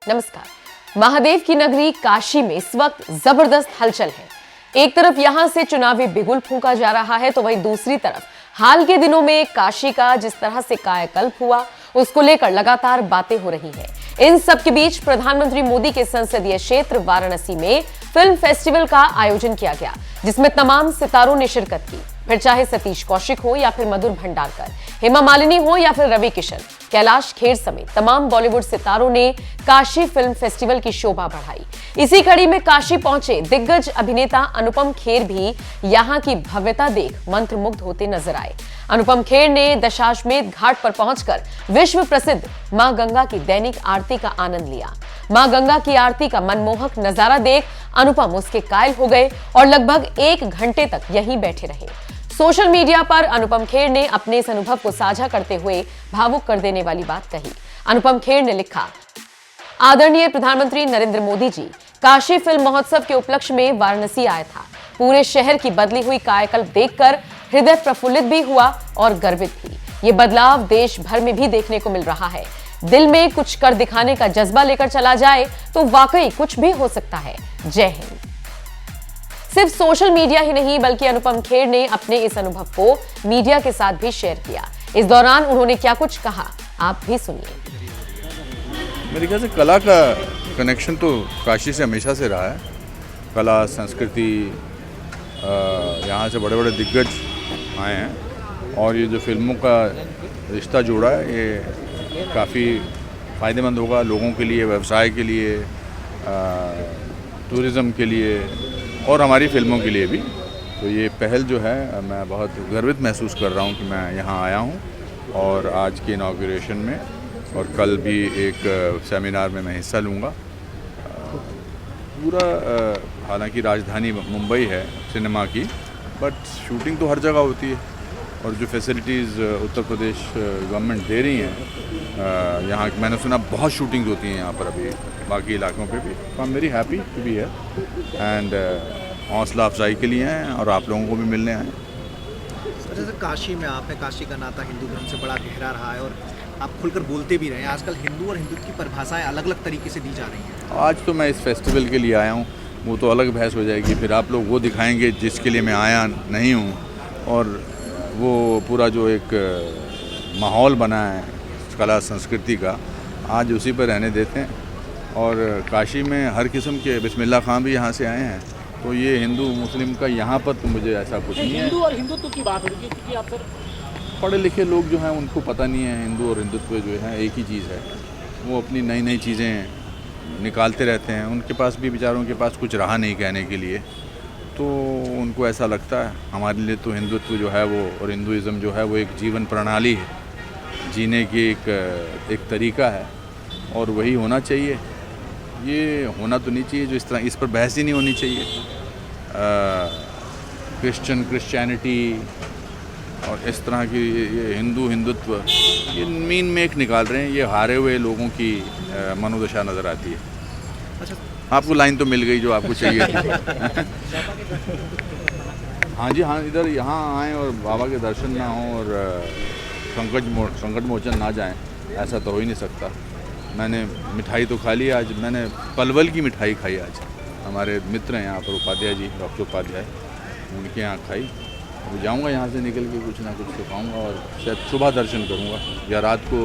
नमस्कार। महादेव की नगरी काशी में इस वक्त जबरदस्त हलचल है। एक तरफ यहां से चुनावी बिगुल फूंका जा रहा है, तो वहीं दूसरी तरफ हाल के दिनों में काशी का जिस तरह से कायाकल्प हुआ, उसको लेकर लगातार बातें हो रही हैं। इन सब के बीच प्रधानमंत्री मोदी के संसदीय क्षेत्र वाराणसी में फिल्म फेस्टिवल का आयोजन किया गया, जिसमें तमाम सितारों ने शिरकत की। फिर चाहे सतीश कौशिक हो या फिर मधुर भंडारकर, हेमा मालिनी हो या फिर रवि किशन, कैलाश खेर समेत तमाम बॉलीवुड सितारों ने काशी फिल्म फेस्टिवल की शोभा बढ़ाई। इसी कड़ी में काशी पहुंचे दिग्गज अभिनेता अनुपम खेर भी यहां की भव्यता देख मंत्रमुग्ध होते नजर आए। अनुपम खेर ने दशाश्वमेध घाट पर पहुंचकर विश्व प्रसिद्ध मां गंगा की दैनिक आरती का आनंद लिया। मां गंगा की आरती का मनमोहक नजारा देख अनुपम उसके कायल हो गए और लगभग 1 घंटे तक यहीं बैठे रहे। सोशल मीडिया पर अनुपम खेर ने अपने इस अनुभव को साझा करते हुए भावुक कर देने वाली बात कही। अनुपम खेर ने लिखा, आदरणीय प्रधानमंत्री नरेंद्र मोदी जी काशी फिल्म महोत्सव के उपलक्ष्य में वाराणसी आया था। पूरे शहर की बदली हुई कायाकल्प देखकर हृदय प्रफुल्लित भी हुआ और गर्वित भी। ये बदलाव देश भर में भी देखने को मिल रहा है। दिल में कुछ कर दिखाने का जज्बा लेकर चला जाए तो वाकई कुछ भी हो सकता है। जय हिंद। सिर्फ सोशल मीडिया ही नहीं, बल्कि अनुपम खेर ने अपने इस अनुभव को मीडिया के साथ भी शेयर किया। इस दौरान उन्होंने क्या कुछ कहा, आप भी सुनिए। मेरे ख्याल से कला का कनेक्शन तो काशी से हमेशा से रहा है। कला, संस्कृति, यहाँ से बड़े बड़े दिग्गज आए हैं और ये जो फिल्मों का रिश्ता जोड़ा है, ये काफ़ी फ़ायदेमंद होगा लोगों के लिए, व्यवसाय के लिए, टूरिज़्म के लिए और हमारी फिल्मों के लिए भी। तो ये पहल जो है, मैं बहुत गर्वित महसूस कर रहा हूँ कि मैं यहाँ आया हूँ और आज के इनॉग्रेशन में और कल भी एक सेमिनार में मैं हिस्सा लूँगा। पूरा हालांकि राजधानी मुंबई है सिनेमा की, बट शूटिंग तो हर जगह होती है और जो फैसिलिटीज़ उत्तर प्रदेश गवर्नमेंट दे रही हैं, यहाँ मैंने सुना बहुत शूटिंग्स होती हैं यहाँ पर अभी बाकी इलाकों पे भी। तो I am very happy to be here and हौसला अफजाई के लिए हैं और आप लोगों को भी मिलने आए। जैसे काशी में आप हैं, काशी का नाता हिंदू धर्म से बड़ा गहरा रहा है और आप खुलकर बोलते भी रहे हैं। आजकल हिंदू और हिंदुत्व की परिभाषाएं अलग अलग तरीके से दी जा रही हैं। आज तो मैं इस फेस्टिवल के लिए आया हूँ, वो तो अलग बहस हो जाएगी, फिर आप लोग वो दिखाएंगे जिसके लिए मैं आया नहीं हूँ। और वो पूरा जो एक माहौल बना है कला संस्कृति का, आज उसी पर रहने देते हैं। और काशी में हर किस्म के बिस्मिल्लाह खां भी यहाँ से आए हैं, तो ये हिंदू मुस्लिम का यहाँ पर तो मुझे ऐसा कुछ नहीं है। हिंदू और हिंदुत्व की बात होगी, क्योंकि आप सर पढ़े लिखे लोग जो हैं उनको पता नहीं है हिंदू और हिंदुत्व जो है एक ही चीज़ है। वो अपनी नई नई चीज़ें निकालते रहते हैं, उनके पास भी बेचारों के पास कुछ रहा नहीं कहने के लिए, तो उनको ऐसा लगता है। हमारे लिए तो हिंदुत्व जो है वो और हिंदुइज़्म जो है वो एक जीवन प्रणाली है, जीने की एक तरीका है और वही होना चाहिए। ये होना तो नहीं चाहिए जो इस तरह, इस पर बहस ही नहीं होनी चाहिए। क्रिश्चियनिटी और इस तरह की ये हिंदू हिंदुत्व, ये मीन मेक निकाल रहे हैं। ये हारे हुए लोगों की मनोदशा नज़र आती है। अच्छा, आपको लाइन तो मिल गई जो आपको चाहिए थी। हाँ जी, हाँ, इधर यहाँ आएँ और बाबा के दर्शन ना हों और संकट मोचन ना जाएं, ऐसा तो हो ही नहीं सकता। मैंने मिठाई तो खा ली आज, मैंने पलवल की मिठाई खाई आज। हमारे मित्र हैं यहाँ पर, उपाध्याय जी, डॉक्टर उपाध्याय, उनके यहाँ खाई। अब जाऊँगा यहाँ से निकल के कुछ ना कुछ तो खाऊँगा और शायद सुबह दर्शन करूँगा या रात को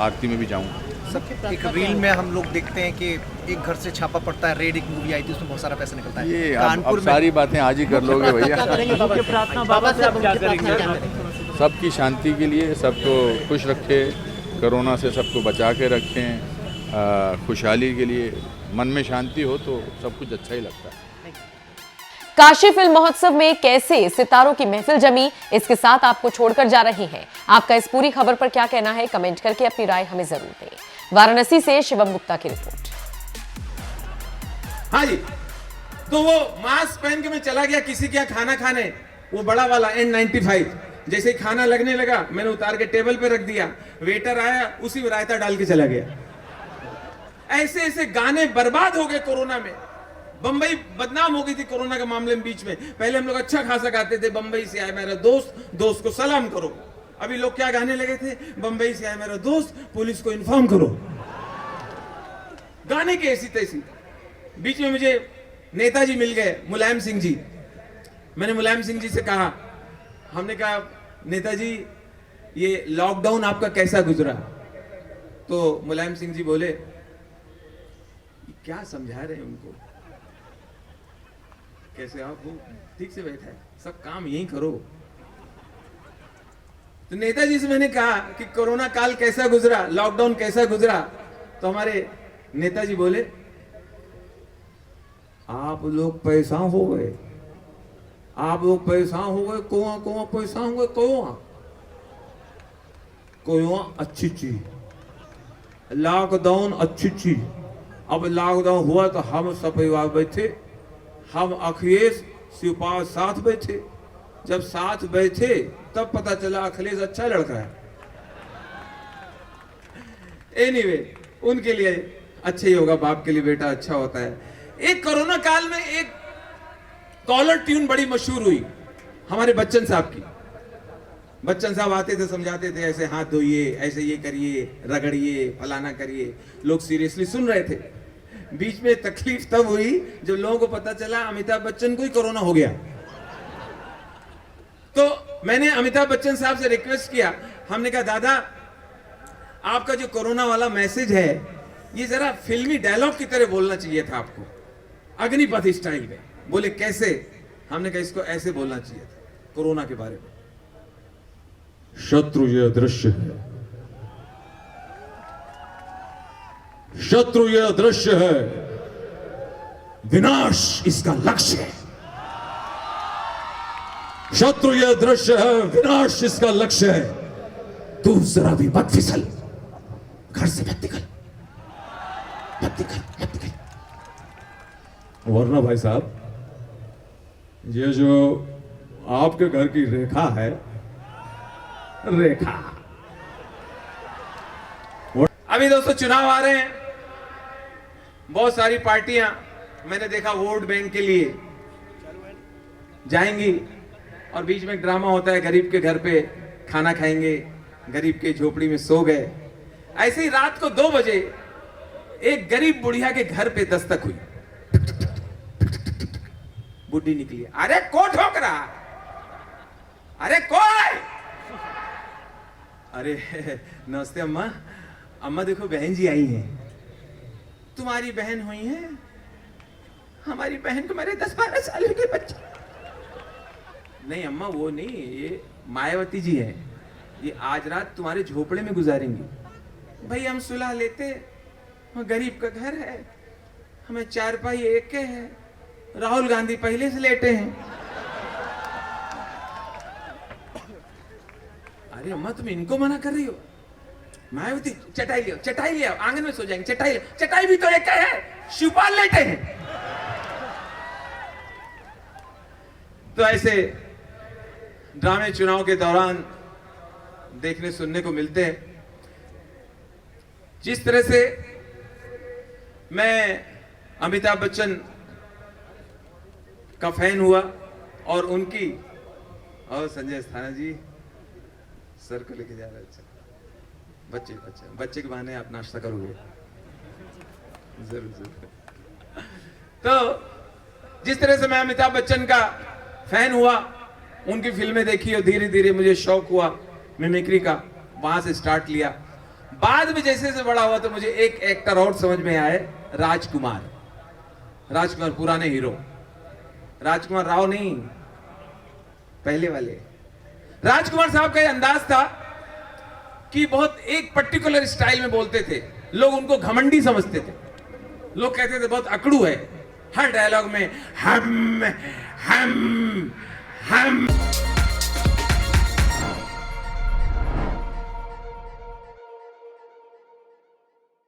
आरती में भी जाऊँगा। सब एक रील में हम लोग देखते हैं कि एक घर से छापा पड़ता है, रेड एक मूवी आई थी, उसमें बहुत सारा पैसा निकलता है। ये अब सारी बातें आज ही कर लोगे भैया। सबकी शांति के लिए, सबको खुश रखे, कोरोना से सबको बचा के रखें, खुशहाली के लिए। मन में शांति हो तो सब कुछ अच्छा ही लगता है। काशी फिल्म महोत्सव में कैसे सितारों की महफिल जमी, इसके साथ आपको छोड़कर जा रही हैं। आपका इस पूरी खबर पर क्या कहना है, कमेंट करके अपनी राय हमें जरूर दें। वाराणसी से शिवम गुप्ता की रिपोर्ट। हाँ जी, तो वो मास्क पहन के मैं चला गया किसी के यहाँ खाना खाने, वो बड़ा वाला N95। जैसे ही खाना लगने लगा, मैंने उतार के टेबल पे रख दिया, वेटर आया, उसी में रायता डाल के चला गया। ऐसे ऐसे गाने बर्बाद हो गए कोरोना में। बंबई बदनाम हो गई थी कोरोना के मामले में। बीच में पहले हम लोग अच्छा खासा गाते थे, बंबई से आए मेरा दोस्त, दोस्त को सलाम करो। अभी लोग क्या गाने लगे थे, बंबई से आए मेरा दोस्त, पुलिस को इन्फॉर्म करो। गाने के ऐसी तैसी। बीच में मुझे नेताजी मिल गए, मुलायम सिंह जी। मैंने मुलायम सिंह जी से कहा, हमने कहा नेताजी ये लॉकडाउन आपका कैसा गुजरा? तो मुलायम सिंह जी बोले, क्या समझा रहे हैं उनको, कैसे आप वो ठीक से बैठा है, सब काम यही करो। तो नेताजी से मैंने कहा कि कोरोना काल कैसा गुजरा, लॉकडाउन कैसा गुजरा? तो हमारे नेताजी बोले, आप लोग पैसा हो गए, आप लोग पैसा हो गए, कोआ कोआ पैसा हो गए, कोआ कोआ अच्छी चीज, लॉकडाउन अच्छी चीज। अब लॉकडाउन हुआ तो हम सब परिवार बैठे, हम अखिलेश शिवपाल साथ बैठे। जब साथ बैठे तब पता चला अखिलेश अच्छा लड़का है। एनीवे, उनके लिए अच्छा ही होगा, बाप के लिए बेटा अच्छा होता है। एक कोरोना काल में एक कॉलर ट्यून बड़ी मशहूर हुई हमारे बच्चन साहब की। बच्चन साहब आते थे, समझाते थे, ऐसे हाथ धोइए, ऐसे ये करिए, रगड़िए, फलाना करिए। लोग सीरियसली सुन रहे थे। बीच में तकलीफ तब हुई जब लोगों को पता चला अमिताभ बच्चन को ही कोरोना हो गया। तो मैंने अमिताभ बच्चन साहब से रिक्वेस्ट किया, हमने कहा दादा आपका जो कोरोना वाला मैसेज है ये जरा फिल्मी डायलॉग की तरह बोलना चाहिए था आपको, अग्निपथ स्टाइल में। बोले कैसे? हमने कहा इसको ऐसे बोलना चाहिए था कोरोना के बारे में, शत्रु ये अदृश्य है, शत्रु ये अदृश्य है, विनाश इसका लक्ष्य है। शत्रु ये अदृश्य है, विनाश इसका लक्ष्य है। तू जरा भी मत फिसल, घर से मत निकल, मत निकल, मत निकल। वरना भाई साहब ये जो आपके घर की रेखा है, रेखा। अभी दोस्तों चुनाव आ रहे हैं, बहुत सारी पार्टियां मैंने देखा वोट बैंक के लिए जाएंगी और बीच में ड्रामा होता है, गरीब के घर पे खाना खाएंगे, गरीब के झोपड़ी में सो गए। ऐसे ही रात को 2 बजे एक गरीब बुढ़िया के घर पे दस्तक हुई। बुढ़ी निकली, अरे को ठोक रहा, अरे कोई, अरे नमस्ते अम्मा। अम्मा देखो बहन जी आई हैं। तुम्हारी बहन हुई है? हमारी बहन को मेरे 10-12 साल के बच्चे। नहीं अम्मा वो नहीं, ये मायावती जी है, ये आज रात तुम्हारे झोपड़े में गुजारेंगी। भाई हम सुलह लेते, गरीब का घर है, हमें चारपाई एक के है, राहुल गांधी पहले से लेटे हैं। अरे अम्मा तुम इनको मना कर रही हो? मायावती चटाई ले आओ, चटाई ले आओ, आंगन में सो जाएंगे, चटाई ले, चटाई भी तो एक है, शिवपाल लेटे हैं। तो ऐसे ड्रामे चुनाव के दौरान देखने सुनने को मिलते हैं। जिस तरह से मैं अमिताभ बच्चन का फैन हुआ और उनकी, और संजय अस्थाना जी सर को लेके जा रहे, अच्छा बच्चे के बहाने आप नाश्ता करोगे जरूर। तो जिस तरह से मैं अमिताभ बच्चन का फैन हुआ, उनकी फिल्में देखी और धीरे धीरे मुझे शौक हुआ मिमिक्री का, वहां से स्टार्ट लिया। बाद में जैसे जैसे बड़ा हुआ तो मुझे एक एक्टर और समझ में आए, राजकुमार पुराने हीरो, राजकुमार राव नहीं, पहले वाले। राजकुमार साहब का ये अंदाज था कि बहुत एक पर्टिकुलर स्टाइल में बोलते थे, लोग उनको घमंडी समझते थे, लोग कहते थे बहुत अकड़ू है, हर डायलॉग में हम